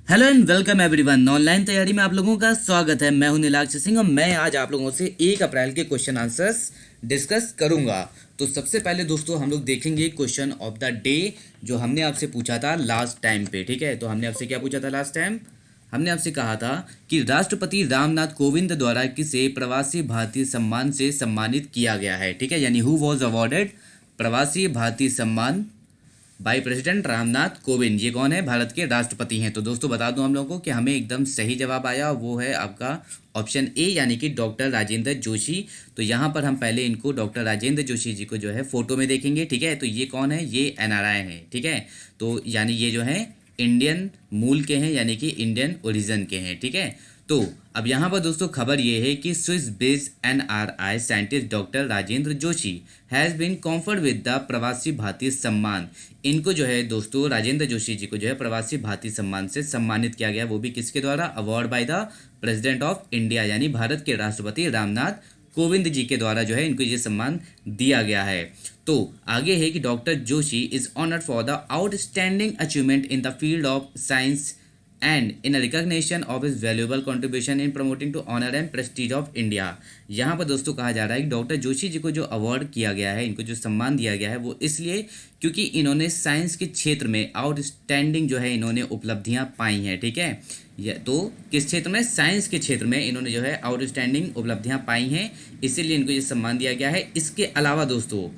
Hello and welcome everyone. Online तैयारी में आप लोगों का स्वागत है। मैं हूं नीलाक्ष सिंह और मैं आज आप लोगों से 1 अप्रैल के क्वेश्चन आंसर्स डिस्कस करूंगा। तो सबसे पहले दोस्तों हम लोग देखेंगे क्वेश्चन ऑफ द डे जो हमने आपसे पूछा था लास्ट टाइम पे। ठीक है, तो हमने आपसे क्या पूछा था लास्ट टाइम? हमने आपसे कहा था कि राष्ट्रपति रामनाथ कोविंद द्वारा किसे प्रवासी भारतीय सम्मान से सम्मानित किया गया है। ठीक है, यानी हु वॉज अवॉर्डेड प्रवासी भारतीय सम्मान बाई प्रेसिडेंट रामनाथ कोविंद। ये कौन है? भारत के राष्ट्रपति हैं। तो दोस्तों बता दूं हम लोगों को कि हमें एकदम सही जवाब आया, वो है आपका ऑप्शन ए यानी कि डॉक्टर राजेंद्र जोशी। तो यहाँ पर हम पहले इनको डॉक्टर राजेंद्र जोशी जी को जो है फोटो में देखेंगे। ठीक है, तो ये कौन है? ये एनआरआई है। ठीक है, तो यानी ये जो है इंडियन मूल के हैं, यानी कि इंडियन ओरिजिन के हैं। ठीक है, तो अब यहाँ पर दोस्तों खबर ये है कि Swiss based NRI scientist doctor Rajendra Joshi has been conferred with the Pravasi Bharatiya सम्मान। इनको जो है दोस्तों राजेंद्र जोशी जी को जो है प्रवासी भारतीय सम्मान से सम्मानित किया गया, वो भी किसके द्वारा? Award by the president of India, यानी भारत के राष्ट्रपति रामनाथ कोविंद जी के द्वारा जो है इनको ये सम्मान दिया गया है। तो आगे है कि doctor Joshi is honoured for the outstanding achievement in the field of science and in recognition of his valuable contribution in promoting to honour and prestige of India. यहाँ पर दोस्तों कहा जा रहा है कि डॉक्टर जोशी जी को जो अवार्ड किया गया है, इनको जो सम्मान दिया गया है, वो इसलिए क्योंकि इन्होंने साइंस के क्षेत्र में आउटस्टैंडिंग जो है इन्होंने उपलब्धियां पाई हैं। ठीक है, तो किस क्षेत्र में? साइंस के क्षेत्र में इन्होंने जो है आउटस्टैंडिंग उपलब्धियां पाई हैं, इसीलिए इनको ये सम्मान दिया गया है। इसके अलावा दोस्तों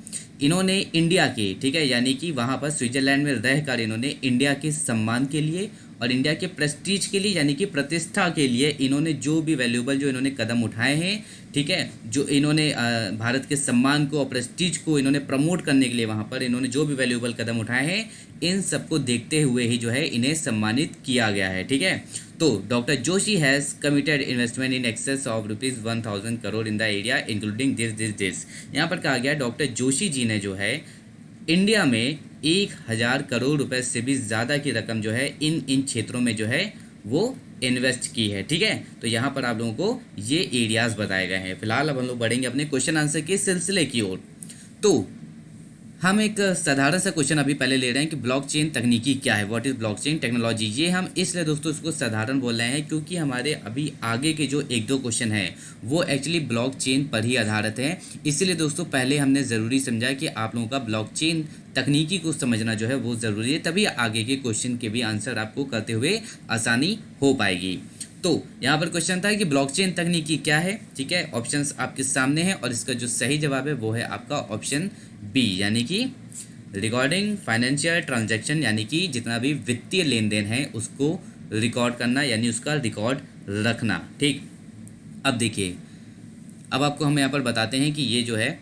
इन्होंने इंडिया के, ठीक है, यानी कि वहाँ पर स्विट्जरलैंड में रहकर इन्होंने इंडिया के सम्मान के लिए और इंडिया के प्रेस्टीज के लिए, यानी कि प्रतिष्ठा के लिए इन्होंने जो भी वैल्यूबल जो इन्होंने कदम उठाए हैं, ठीक है, जो इन्होंने भारत के सम्मान को और प्रेस्टीज को इन्होंने प्रमोट करने के लिए वहाँ पर इन्होंने जो भी वैल्यूबल कदम उठाए हैं, इन सबको देखते हुए ही जो है इन्हें सम्मानित किया गया है। ठीक है, तो doctor Joshi has committed investment in excess of ₹1000 crore in the area including this. यहाँ पर कहा गया डॉक्टर जोशी जी ने जो है इंडिया में 1000 करोड़ रुपए से भी ज़्यादा की रकम जो है इन क्षेत्रों में जो है वो इन्वेस्ट की है। ठीक है, तो यहाँ पर आप लोगों को ये एरियाज बताए गए हैं। फिलहाल अब हम लोग बढ़ेंगे अपने क्वेश्चन आंसर के सिलसिले की ओर। तो हम एक साधारण सा क्वेश्चन अभी पहले ले रहे हैं कि ब्लॉकचेन तकनीकी क्या है, व्हाट इज़ ब्लॉकचेन टेक्नोलॉजी। ये हम इसलिए दोस्तों इसको साधारण बोल रहे हैं क्योंकि हमारे अभी आगे के जो 1-2 क्वेश्चन हैं वो एक्चुअली ब्लॉकचेन पर ही आधारित हैं। इसीलिए दोस्तों पहले हमने ज़रूरी समझा कि आप लोगों का ब्लॉकचेन तकनीकी को समझना जो है वो ज़रूरी है, तभी आगे के क्वेश्चन के भी आंसर आपको करते हुए आसानी हो पाएगी। तो यहाँ पर क्वेश्चन था कि ब्लॉकचेन तकनीकी क्या है। ठीक है, ऑप्शंस आपके सामने हैं और इसका जो सही जवाब है वो है आपका ऑप्शन बी, यानी कि रिकॉर्डिंग फाइनेंशियल ट्रांजैक्शन, यानी कि जितना भी वित्तीय लेन देन है उसको रिकॉर्ड करना, यानी उसका रिकॉर्ड रखना। ठीक, अब देखिए, अब आपको हम यहाँ पर बताते हैं कि ये जो है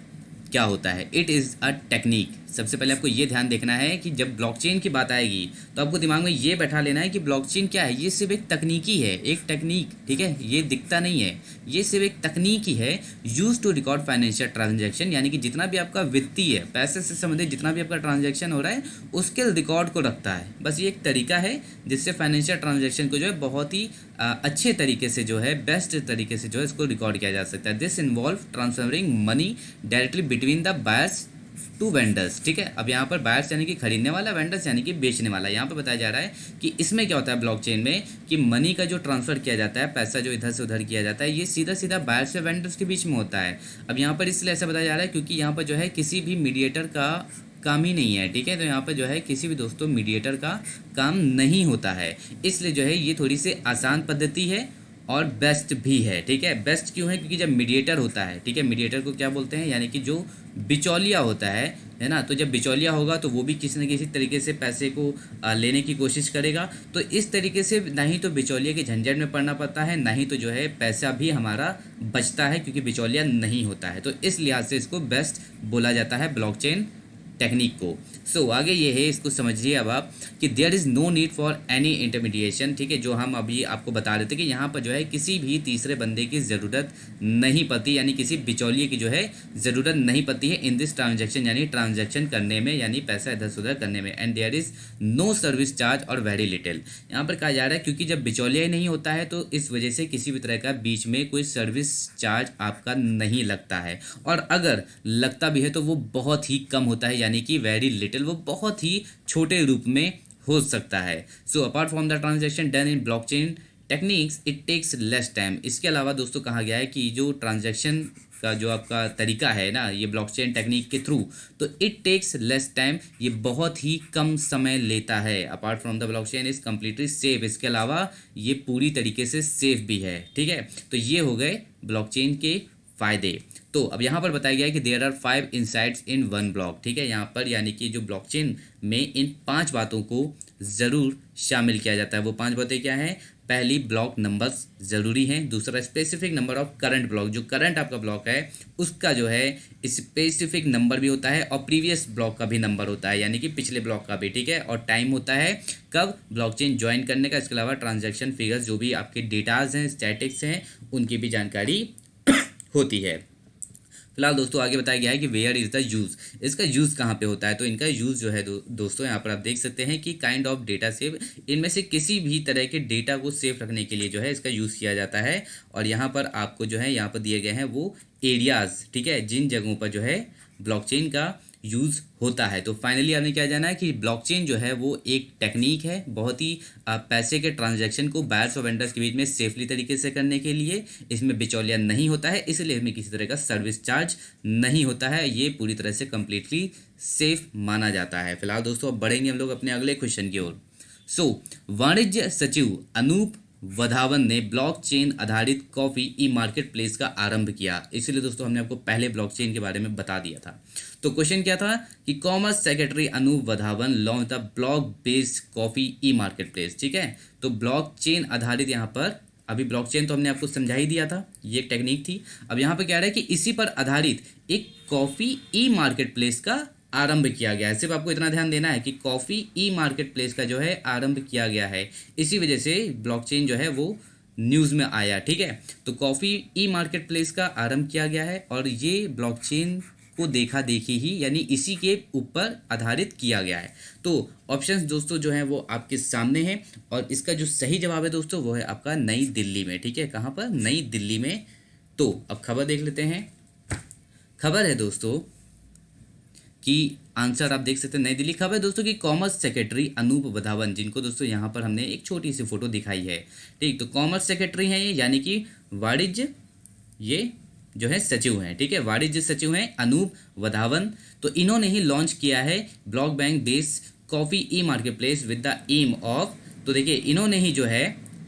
क्या होता है। It is a technique. सबसे पहले आपको ये ध्यान देखना है कि जब ब्लॉकचेन की बात आएगी तो आपको दिमाग में ये बैठा लेना है कि ब्लॉकचेन क्या है। ये सिर्फ एक तकनीकी है, एक टेक्निक। ठीक है, ये दिखता नहीं है, ये सिर्फ एक तकनीक ही है use to record financial transaction, यानी कि जितना भी आपका वित्तीय पैसे से संबंधित जितना भी आपका ट्रांजैक्शन हो रहा है उसके रिकॉर्ड को रखता है। बस ये एक तरीका है जिससे फाइनेंशियल ट्रांजैक्शन को जो है बहुत ही अच्छे तरीके से जो है बेस्ट तरीके से जो है इसको रिकॉर्ड किया जा सकता है। This involve transferring money directly between the buyers to vendors. ठीक है, अब यहाँ पर बायर्स यानी कि खरीदने वाला, वेंडर्स यानी कि बेचने वाला। यहाँ पर बताया जा रहा है कि इसमें क्या होता है ब्लॉकचेन में कि मनी का जो ट्रांसफ़र किया जाता है, पैसा जो इधर से उधर किया जाता है, ये सीधा सीधा बायर्स से वेंडर्स के बीच में होता है। अब यहाँ पर इसलिए ऐसा बताया जा रहा है क्योंकि यहाँ पर जो है किसी भी मीडिएटर का काम ही नहीं है। ठीक है, तो यहाँ पर जो है किसी भी दोस्तों मीडिएटर का काम नहीं होता है, इसलिए जो है ये थोड़ी सी आसान पद्धति है और बेस्ट भी है। ठीक है, बेस्ट क्यों है? क्योंकि जब मीडिएटर होता है, ठीक है, मीडिएटर को क्या बोलते हैं, यानी कि जो बिचौलिया होता है ना, तो जब बिचौलिया होगा तो वो भी किसी न किसी तरीके से पैसे को लेने की कोशिश करेगा। तो इस तरीके से ना ही तो बिचौलिया के झंझट में पड़ना पड़ता है, ना ही तो जो है पैसा भी हमारा बचता है क्योंकि बिचौलिया नहीं होता है। तो इस लिहाज से इसको बेस्ट बोला जाता है ब्लॉकचेन टेक्निक को। सो आगे ये है, इसको समझिए अब आप कि there is no need for any intermediation. ठीक है, जो हम अभी आपको बता रहे थे कि यहाँ पर जो है किसी भी तीसरे बंदे की ज़रूरत नहीं पड़ती, यानी किसी बिचौलिए की जो है ज़रूरत नहीं पड़ती है इन दिस ट्रांजैक्शन, यानी ट्रांजैक्शन करने में, यानी पैसा इधर से उधर करने में। And there is no service charge और वेरी लिटिल। यहाँ पर कहा जा रहा है क्योंकि जब बिचौलिया ही नहीं होता है तो इस वजह से किसी भी तरह का बीच में कोई सर्विस चार्ज आपका नहीं लगता है, और अगर लगता भी है तो वो बहुत ही कम होता है, यानी कि वेरी लिटिल, वो बहुत ही छोटे रूप में हो सकता है। So apart from the transaction done in blockchain techniques it takes less time. इसके अलावा दोस्तों कहा गया है कि जो ट्रांजैक्शन का जो आपका तरीका है ना ये ब्लॉकचेन टेक्निक के थ्रू, तो इट टेक्स लेस टाइम, ये बहुत ही कम समय लेता है। Apart from the blockchain is completely safe, इसके अलावा ये पूरी तरीके से सेफ भी है। ठीक है, तो ये हो गए ब्लॉकचेन के फायदे। तो अब यहाँ पर बताया गया है कि there are 5 insights in one block. ठीक है, यहाँ पर यानी कि जो ब्लॉकचेन में इन 5 बातों को ज़रूर शामिल किया जाता है। वो 5 बातें क्या हैं? पहली, ब्लॉक नंबर्स ज़रूरी हैं। दूसरा, specific number of current block, जो करंट आपका ब्लॉक है उसका जो है स्पेसिफिक नंबर भी होता है और प्रीवियस ब्लॉक का भी नंबर होता है, यानी कि पिछले ब्लॉक का भी। ठीक है, और टाइम होता है कब ब्लॉकचेन ज्वाइन करने का। इसके अलावा ट्रांजैक्शन फिगर्स, जो भी आपके डेटाज हैं, स्टैटिक्स हैं, उनकी भी जानकारी होती है। फिलहाल दोस्तों आगे बताया गया है कि वेयर इज़ द यूज़, इसका यूज़ कहाँ पे होता है। तो इनका यूज़ जो है दोस्तों यहाँ पर आप देख सकते हैं कि काइंड ऑफ डेटा सेव, इनमें से किसी भी तरह के डेटा को सेव रखने के लिए जो है इसका यूज़ किया जाता है। और यहाँ पर आपको जो है यहाँ पर दिए गए हैं वो एरियाज़, ठीक है, जिन जगहों पर जो है ब्लॉकचेन का यूज़ होता है। तो फाइनली आपने क्या जाना है कि ब्लॉकचेन जो है वो एक टेक्निक है, बहुत ही पैसे के ट्रांजैक्शन को बायर्स और वेंडर्स के बीच में सेफली तरीके से करने के लिए। इसमें बिचौलिया नहीं होता है, इसलिए इसमें किसी तरह का सर्विस चार्ज नहीं होता है। ये पूरी तरह से कम्प्लीटली सेफ माना जाता है। फिलहाल दोस्तों अब बढ़ेंगे हम लोग अपने अगले क्वेश्चन की ओर। वाणिज्य सचिव अनूप वधावन ने ब्लॉकचेन आधारित कॉफी ई मार्केट प्लेस का आरंभ किया। इसलिए दोस्तों हमने आपको पहले ब्लॉकचेन के बारे में बता दिया था। तो क्वेश्चन क्या था कि commerce secretary Anup Wadhawan launch the block based coffee e market place. ठीक है, तो ब्लॉकचेन आधारित, यहाँ पर अभी ब्लॉकचेन तो हमने आपको समझा ही दिया था, ये एक टेक्निक थी। अब यहाँ पर क्या रहा है कि इसी पर आधारित एक कॉफी ई मार्केट प्लेस का आरंभ किया गया है। सिर्फ आपको इतना ध्यान देना है कि कॉफ़ी ई मार्केट प्लेस का जो है आरंभ किया गया है, इसी वजह से ब्लॉकचेन जो है वो न्यूज़ में आया। ठीक है, तो कॉफ़ी ई मार्केट प्लेस का आरंभ किया गया है और ये ब्लॉकचेन को देखा देखी ही, यानी इसी के ऊपर आधारित किया गया है। तो ऑप्शंस दोस्तों जो हैं वो आपके सामने हैं और इसका जो सही जवाब है दोस्तों वो है आपका नई दिल्ली में। ठीक है, कहाँ पर? नई दिल्ली में। तो अब खबर देख लेते हैं। खबर है दोस्तों कि आंसर आप देख सकते हैं नई दिल्ली। खबर है दोस्तों कि कॉमर्स सेक्रेटरी अनूप वधावन, जिनको दोस्तों यहाँ पर हमने एक छोटी सी फोटो दिखाई है, ठीक, तो कॉमर्स सेक्रेटरी हैं ये, यानी कि वाणिज्य, ये जो है सचिव हैं। ठीक है, वाणिज्य सचिव हैं अनूप वधावन। तो इन्होंने ही लॉन्च किया है block bank base coffee e market place with the aim of, तो देखिए इन्होंने ही जो है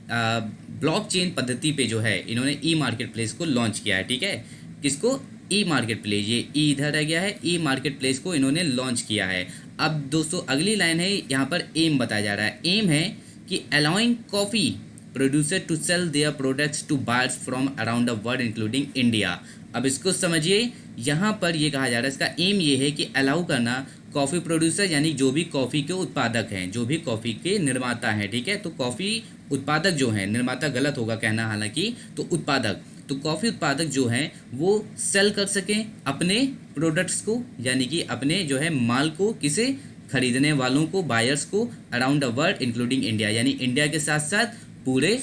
ब्लॉकचेन पद्धति पे जो है इन्होंने ई मार्केट प्लेस को लॉन्च किया है। ठीक है, किसको? ई मार्केट प्लेस, ये ई इधर रह गया है, ई मार्केट प्लेस को इन्होंने लॉन्च किया है। अब दोस्तों अगली लाइन है, यहाँ पर एम बताया जा रहा है। एम है कि allowing coffee producer to sell their products to buyers from around the world including India. अब इसको समझिए, यहाँ पर ये कहा जा रहा है, इसका एम ये है कि अलाउ करना कॉफ़ी प्रोड्यूसर, यानी जो भी कॉफ़ी के उत्पादक हैं, जो भी कॉफ़ी के निर्माता हैं। ठीक है, तो कॉफ़ी उत्पादक जो हैं, निर्माता गलत होगा कहना हालांकि, तो उत्पादक, तो कॉफ़ी उत्पादक जो हैं वो सेल कर सकें अपने प्रोडक्ट्स को, यानी कि अपने जो है माल को, किसे? खरीदने वालों को, बायर्स को, around the world including India, यानी इंडिया के साथ साथ पूरे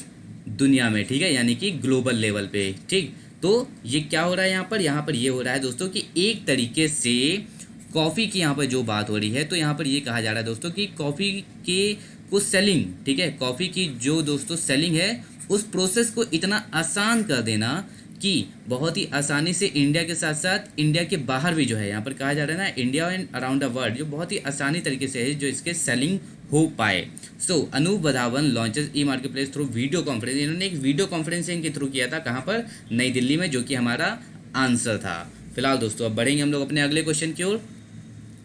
दुनिया में। ठीक है, यानी कि ग्लोबल लेवल पे। ठीक, तो ये क्या हो रहा है यहाँ पर ये हो रहा है दोस्तों कि एक तरीके से कॉफ़ी की यहाँ पर जो बात हो रही है, तो यहाँ पर ये कहा जा रहा है दोस्तों कि कॉफ़ी के को सेलिंग, ठीक है, कॉफ़ी की जो दोस्तों सेलिंग है उस प्रोसेस को इतना आसान कर देना कि बहुत ही आसानी से इंडिया के साथ साथ इंडिया के बाहर भी जो है, यहाँ पर कहा जा रहा है ना, India and around the world, जो बहुत ही आसानी तरीके से है जो इसके सेलिंग हो पाए। So Anoop Wadhawan launches e market place through video conference. इन्होंने एक वीडियो कॉन्फ्रेंसिंग के थ्रू किया था, कहाँ पर? नई दिल्ली में, जो कि हमारा आंसर था। फिलहाल दोस्तों अब बढ़ेंगे हम लोग अपने अगले क्वेश्चन की ओर।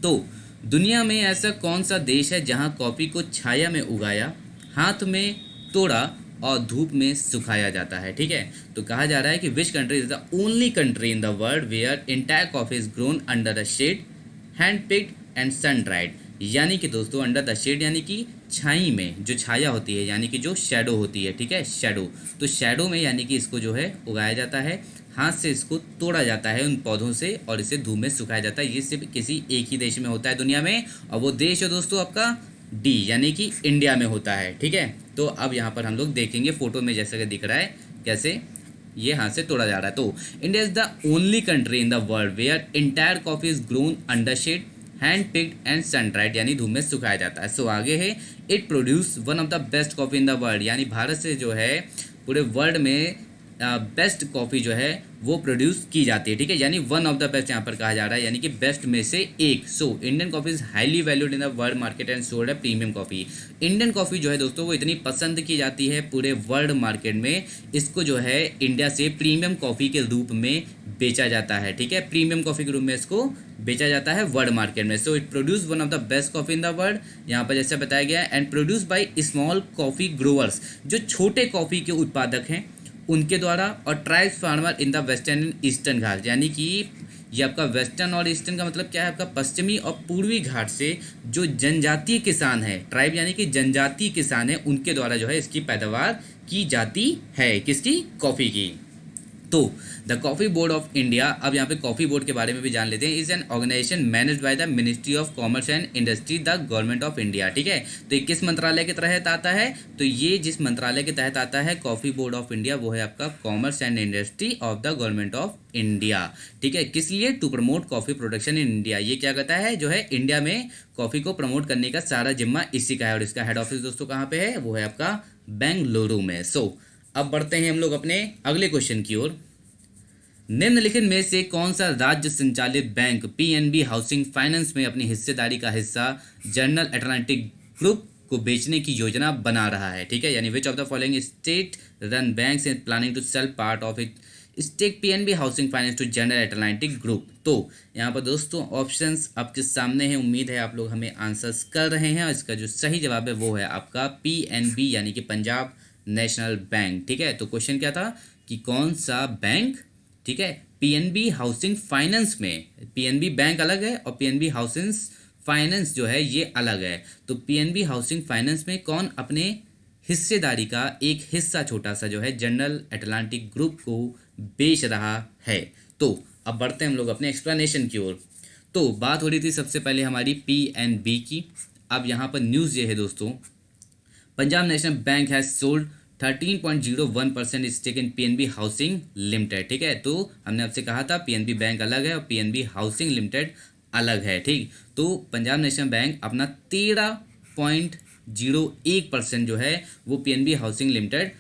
तो दुनिया में ऐसा कौन सा देश है जहां कॉफ़ी को छाया में उगाया, हाथ में तोड़ा और धूप में सुखाया जाता है? ठीक है, तो कहा जा रहा है कि which country is the only country in the world where entire coffee is grown under the shade, hand picked and sun dried. यानी कि दोस्तों अंडर द शेड यानी कि छाई में, जो छाया होती है, यानी कि जो शेडो होती है। ठीक है, शेडो, तो शेडो में यानी कि इसको जो है उगाया जाता है, हाथ से इसको तोड़ा जाता है उन पौधों से और इसे धूप में सुखाया जाता है। ये सिर्फ किसी एक ही देश में होता है दुनिया में, और वो देश है दोस्तों आपका डी, यानी कि इंडिया में होता है। ठीक है, तो अब यहाँ पर हम लोग देखेंगे फोटो में जैसे कि दिख रहा है कैसे ये हाथ से तोड़ा जा रहा है। तो India is the only country in the world where entire coffee is grown under shade, hand picked and sun dried यानी धूप में सुखाया जाता है। सो आगे है it produce one of the best coffee in the world, यानी भारत से जो है पूरे वर्ल्ड में बेस्ट कॉफ़ी जो है वो प्रोड्यूस की जाती है, ठीक है, यानी वन ऑफ द बेस्ट यहाँ पर कहा जा रहा है, यानी कि बेस्ट में से एक। So Indian coffee is highly valued in the world market and sold है प्रीमियम कॉफ़ी। इंडियन कॉफ़ी जो है दोस्तों वो इतनी पसंद की जाती है पूरे वर्ल्ड मार्केट में, इसको जो है इंडिया से प्रीमियम कॉफ़ी के रूप में बेचा जाता है, ठीक है, प्रीमियम कॉफ़ी के रूप में इसको बेचा जाता है वर्ल्ड मार्केट में। So it produce one of the best coffee in the world, यहाँ पर जैसे बताया गया है, and produce by small coffee growers, जो छोटे कॉफ़ी के उत्पादक हैं उनके द्वारा, और tribes farmer in the western and eastern Ghat, यानी कि ये आपका वेस्टर्न और ईस्टर्न का मतलब क्या है, आपका पश्चिमी और पूर्वी घाट से जो जनजातीय किसान है, ट्राइब यानी कि जनजातीय किसान है, उनके द्वारा जो है इसकी पैदावार की जाती है, किसकी, कॉफ़ी की। तो the coffee board of India, अब यहाँ पे कॉफ़ी बोर्ड के बारे में भी जान लेते हैं, is an organisation managed by the ministry of commerce and industry, the government of India, ठीक है। तो ये किस मंत्रालय के तहत आता है, तो ये जिस मंत्रालय के तहत आता है कॉफ़ी बोर्ड ऑफ इंडिया, वो है आपका commerce and industry of the government of India, ठीक है। किस लिए, to promote coffee production in India, ये क्या कहता है, जो है इंडिया में कॉफ़ी को प्रमोट करने का सारा जिम्मा इसी का है, और इसका हेड ऑफिस दोस्तों कहाँ पे है, वो है आपका बेंगलुरु में। सो अब बढ़ते हैं हम लोग अपने अगले क्वेश्चन की ओर। निम्नलिखित में से कौन सा राज्य संचालित बैंक पीएनबी हाउसिंग फाइनेंस में अपनी हिस्सेदारी का हिस्सा जनरल अटलांटिक ग्रुप को बेचने की योजना बना रहा है, ठीक है, यानी which of the following state run banks is planning to sell part of it stake PNB housing finance to General Atlantic group. तो यहाँ पर दोस्तों ऑप्शंस आपके सामने हैं, उम्मीद है आप लोग हमें आंसर्स कर रहे हैं, और इसका जो सही जवाब है वो है आपका पीएनबी यानी कि पंजाब नेशनल बैंक, ठीक है। तो क्वेश्चन क्या था कि कौन सा बैंक, ठीक है, पीएनबी हाउसिंग फाइनेंस में, पीएनबी बैंक अलग है और पीएनबी हाउसिंग फाइनेंस जो है ये अलग है, तो पीएनबी हाउसिंग फाइनेंस में कौन अपने हिस्सेदारी का एक हिस्सा छोटा सा जो है जनरल अटलांटिक ग्रुप को बेच रहा है। तो अब बढ़ते हैं हम लोग अपने एक्सप्लेनेशन की ओर। तो बात हो रही थी सबसे पहले हमारी पीएनबी की, अब यहाँ पर न्यूज़ ये है दोस्तों, Punjab National Bank has sold 13.01% stake in PNB housing limited, ठीक है। तो हमने आपसे कहा था पीएनबी बैंक अलग है और पीएनबी हाउसिंग लिमिटेड अलग है, ठीक। तो पंजाब नेशनल बैंक अपना 13.01% जो है वो पीएनबी हाउसिंग लिमिटेड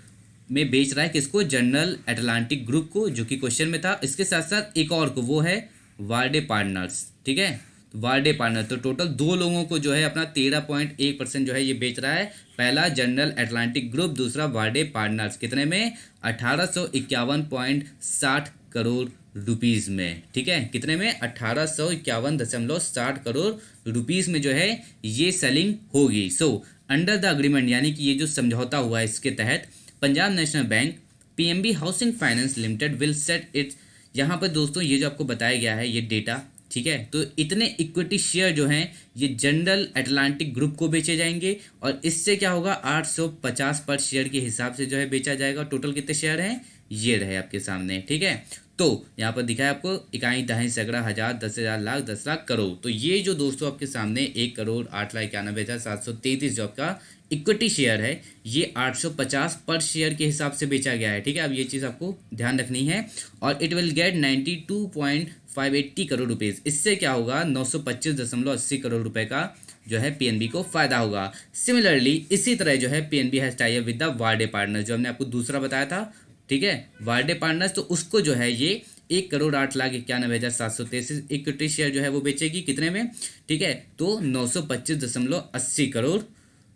में बेच रहा है, किसको, जनरल अटलांटिक ग्रुप को, जो कि क्वेश्चन में था। इसके साथ साथ एक और को, वो है वार्डे पार्टनर्स, ठीक है, वार्डे पार्टनर। तो टोटल दो लोगों को जो है अपना 13.1% जो है ये बेच रहा है, पहला जनरल अटलांटिक ग्रुप, दूसरा वार्डे पार्टनर्स, कितने में, 1851.60 करोड़ रुपीस में, ठीक है, कितने में, 1851.60 करोड़ रुपीस में जो है ये सेलिंग होगी। सो अंडर द अग्रीमेंट, यानी कि ये जो समझौता हुआ है इसके तहत Punjab National bank PNB housing finance limited will set it's, यहाँ पर दोस्तों ये जो आपको बताया गया है ये डेटा, ठीक है, तो इतने इक्विटी शेयर जो हैं ये जनरल अटलांटिक ग्रुप को बेचे जाएंगे, और इससे क्या होगा, 850 पर शेयर के हिसाब से जो है बेचा जाएगा। टोटल कितने शेयर हैं, ये रहे आपके सामने, ठीक है। तो यहाँ पर दिखा है आपको इकाई, दहाई, सैकड़ा, हज़ार, 10,000, लाख, 10 लाख, करोड़। तो ये जो दोस्तों आपके सामने 1,08,91,733 जो आपका इक्विटी शेयर है ये 850 पर शेयर के हिसाब से बेचा गया है, ठीक है। अब ये चीज़ आपको ध्यान रखनी है। और it will get 92.580 crore rupees, इससे क्या होगा, 925.80 करोड़ रुपए का जो है पीएनबी को फायदा होगा। सिमिलरली इसी तरह जो है PNB has tie up with the Warde partners, जो हमने आपको दूसरा बताया था, ठीक है, वार्डे पार्टनर्स, तो उसको जो है ये 1,08,91,733 इक्विटी शेयर जो है वो बेचेगी, कितने में, ठीक है, तो 925.80 करोड़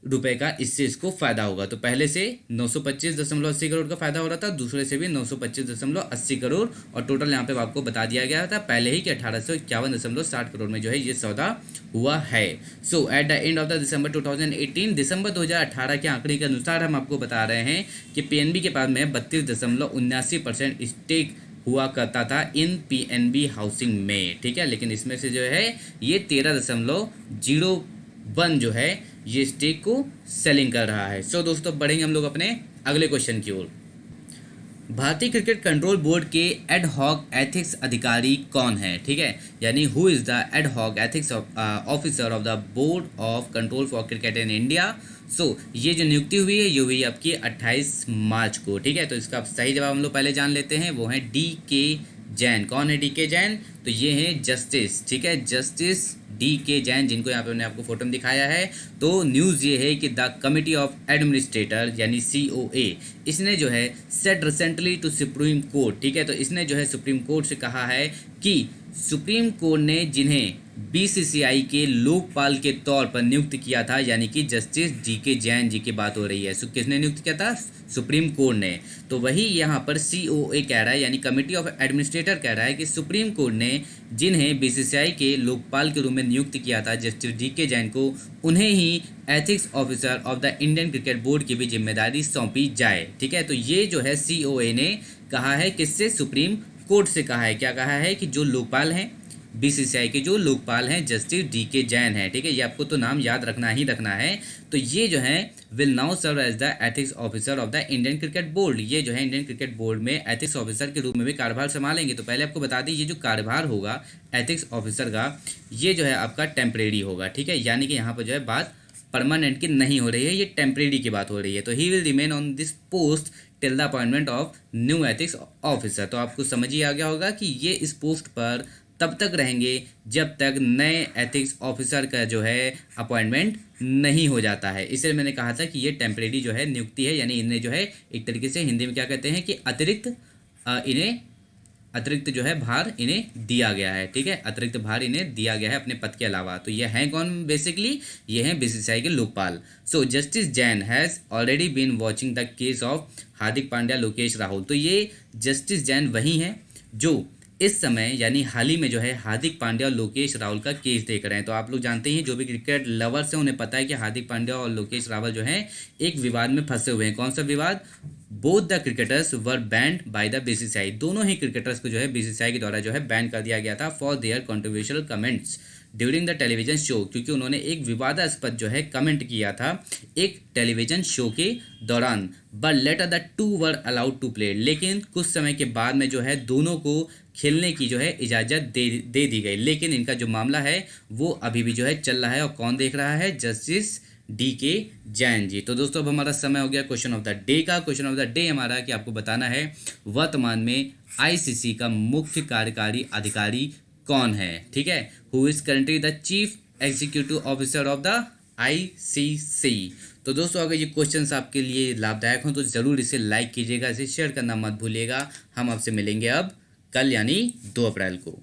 रुपए का इससे इसको फायदा होगा। तो पहले से 925.80 करोड़ का फायदा हो रहा था, दूसरे से भी 925.80 करोड़, और टोटल यहाँ पे आपको बता दिया गया था पहले ही कि 1851.60 करोड़ में जो है ये सौदा हुआ है। So at the end of the December 2018, दिसंबर 2018 के आंकड़े के अनुसार हम आपको बता रहे हैं कि पीएनबी के पास में 32.79% स्टेक हुआ करता था इन पीएनबी हाउसिंग में, ठीक है, लेकिन इसमें से जो है ये 13.01 जो है ये स्टेक को सेलिंग कर रहा है। सो दोस्तों बढ़ेंगे हम लोग अपने अगले क्वेश्चन की ओर। भारतीय क्रिकेट कंट्रोल बोर्ड के एड हॉक एथिक्स अधिकारी कौन है, ठीक है, यानी who is the ad hoc ethics officer of the board of control for cricket in India. So ये जो नियुक्ति हुई है ये हुई आपकी 28 मार्च को, ठीक है। तो इसका सही जवाब हम लोग पहले जान लेते हैं, वो है डी के जैन। कौन है डी के जैन, तो ये है जस्टिस, ठीक है, जस्टिस डी के जैन, जिनको यहाँ पे मैंने आपको फोटो में दिखाया है। तो न्यूज़ ये है कि द कमिटी ऑफ एडमिनिस्ट्रेटर यानी COA, इसने जो है set recently to Supreme Court, ठीक है, तो इसने जो है सुप्रीम कोर्ट से कहा है कि सुप्रीम कोर्ट ने जिन्हें BCCI के लोकपाल के तौर पर नियुक्त किया था, यानी कि जस्टिस DK जैन जी की बात हो रही है, किसने नियुक्त किया था? सुप्रीम कोर्ट ने। तो वही यहाँ पर COA कह रहा है, यानी कमिटी ऑफ एडमिनिस्ट्रेटर कह रहा है कि सुप्रीम कोर्ट ने जिन्हें BCCI के लोकपाल के रूप में नियुक्त किया था जस्टिस DK जैन को, उन्हें ही ethics officer of the Indian cricket board की भी जिम्मेदारी सौंपी जाए, ठीक है। तो ये जो है COA ने कहा है, किससे? सुप्रीम कोर्ट से कहा है। क्या कहा है? कि जो लोकपाल हैं, BCCI के जो लोकपाल हैं जस्टिस DK जैन है, ठीक है, ये आपको तो नाम याद रखना ही रखना है। तो ये जो है will now serve as the ethics officer of the Indian cricket board, ये जो है इंडियन क्रिकेट बोर्ड में एथिक्स ऑफिसर के रूप में भी कार्यभार संभालेंगे। तो पहले आपको बता दें, ये जो कार्यभार होगा एथिक्स ऑफिसर का, ये जो है आपका टेम्परेरी होगा, ठीक है, यानी कि यहाँ पर जो है बात परमानेंट की नहीं हो रही है, ये टेम्परेरी की बात हो रही है। तो he will remain on this post till the appointment of new ethics officer. तो आपको समझ ही आ गया होगा कि ये इस पोस्ट पर तब तक रहेंगे जब तक नए एथिक्स ऑफिसर का जो है अपॉइंटमेंट नहीं हो जाता है। इसलिए मैंने कहा था कि ये टेम्परेरी जो है नियुक्ति है, यानी इन्हें जो है एक तरीके से हिंदी में क्या कहते हैं कि अतिरिक्त जो है भार इन्हें दिया गया है, ठीक है, अतिरिक्त भार इन्हें दिया गया है अपने पद के अलावा। तो ये हैं कौन? बेसिकली ये हैं BCCI के Lokpal. So justice Jain has already been watching the case of Hardik Pandya, Lokesh Rahul. तो ये जस्टिस जैन वही हैं जो इस समय यानी हाल ही में जो है हार्दिक पांड्या और लोकेश राहुल का केस देख रहे हैं। तो आप लोग जानते हैं, जो भी क्रिकेट लवर्स हैं उन्हें पता है कि हार्दिक पांड्या और लोकेश राहुल जो हैं एक विवाद में फंसे हुए हैं। कौन सा विवाद? Both the cricketers were band by the BCCI, दोनों ही क्रिकेटर्स को जो है BCCI के द्वारा जो है बैन कर दिया गया था for their controversial comments during the television show, क्योंकि उन्होंने एक विवादास्पद जो है कमेंट किया था एक टेलीविजन शो के दौरान। But later the two were allowed to play, लेकिन कुछ समय के बाद में जो है दोनों को खेलने की जो है इजाज़त दे दी गई। लेकिन इनका जो मामला है वो अभी भी जो है चल रहा है, और कौन देख रहा है? Justice DK Jain ji. तो दोस्तों अब हमारा समय हो गया क्वेश्चन ऑफ द डे का। क्वेश्चन ऑफ द डे हमारा कि आपको बताना है वर्तमान में ICC का मुख्य कार्यकारी अधिकारी कौन है, ठीक है, who is currently the chief executive officer of the ICC। तो दोस्तों अगर ये क्वेश्चंस आपके लिए लाभदायक हों तो ज़रूर इसे लाइक कीजिएगा, इसे शेयर करना मत भूलिएगा। हम आपसे मिलेंगे अब कल यानी 2 अप्रैल को।